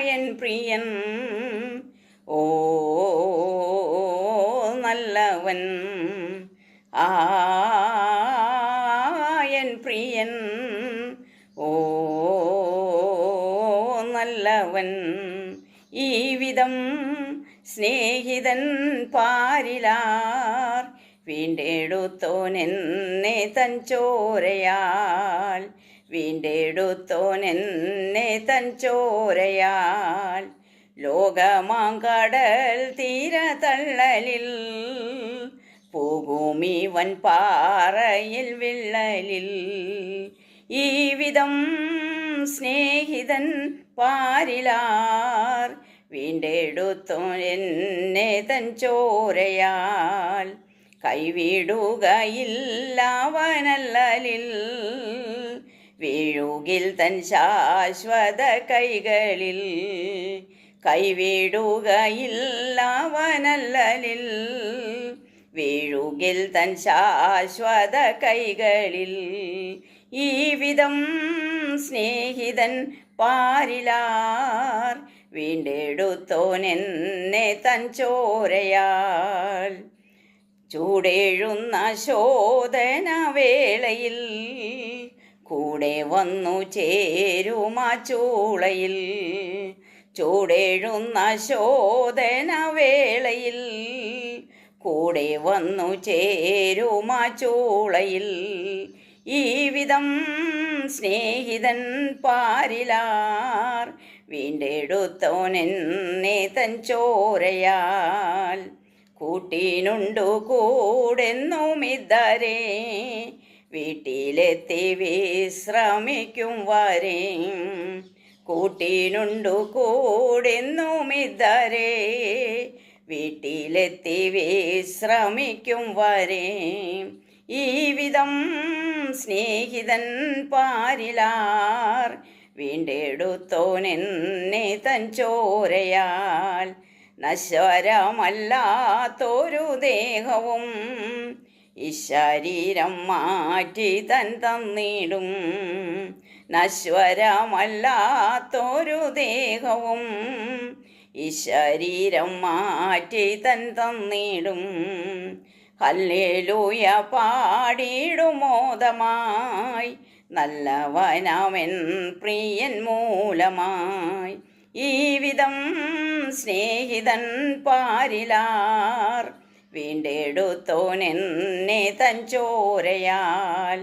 N പ്രിയൻ ഓ നല്ലവൻ N പ്രിയൻ ഓ നല്ലവൻ ഈ വിധം സ്നേഹിതൻ പാരിലാർ വീണ്ടെടുത്തോനെന്നെ തൻ ചോരയാൽ വീണ്ടെടുത്തോനെന്നെ തൻ ചോരയാൽ ലോകമാങ്കടൽ തീരതള്ളലിൽ പോകുമീ വൻ പാറയിൽ വിള്ളലിൽ ഈ വിധം സ്നേഹിതൻ പാരിലാർ വീണ്ടെടുത്തോനെന്നെ തൻ ചോരയാൽ കൈവിടുകയില്ലവനല്ലലിൽ വീഴുകിൽ തൻ ശാശ്വത കൈകളിൽ കൈവിടുകയില്ലവനല്ലലിൽ വീഴുകിൽ തൻ ശാശ്വത കൈകളിൽ ഈ വിധം സ്നേഹിതൻ പാരിലാർ വീണ്ടെടുത്തോനെന്നെ തൻ ചോരയാൽ ചൂടേഴുന്ന ശോധന വേളയിൽ കൂടെ വന്നു ചേരുമാ ചൂളയിൽ ചൂടേഴുന്ന ശോധന വേളയിൽ കൂടെ വന്നു ചേരുമാ ചൂളയിൽ ഈ വിധം സ്നേഹിതൻ പാരിലാർ വീണ്ടെടുത്തോനെന്നെ തൻ ചോരയാൽ കൂട്ടിനുണ്ടു കൂടെന്നുമിതരെ വീട്ടിലെത്തി വിശ്രമിക്കും വരെ കൂട്ടിനുണ്ടു കൂടെന്നുമിതരെ വീട്ടിലെത്തി വിശ്രമിക്കും വരെ ഈ വിധം സ്നേഹിതൻ പാരിലാർ വീണ്ടെടുത്തോനെന്നെ തൻ ചോരയാൽ നശ്വരമല്ലാത്തൊരു ദേഹവും ഈ ശരീരം മാറ്റി തൻ തന്നിടും നശ്വരമല്ലാത്തൊരു ദേഹവും ഈ ശരീരം മാറ്റി തൻ തന്നിടും ഹല്ലേലൂയ പാടിടുമോദമായി നല്ലവനാമെൻ പ്രിയൻ മൂലമായി ഈ വിധം സ്നേഹിതൻ പാരിലാർ വീണ്ടെടുത്തോനെന്നെ തൻ ചോരയാൽ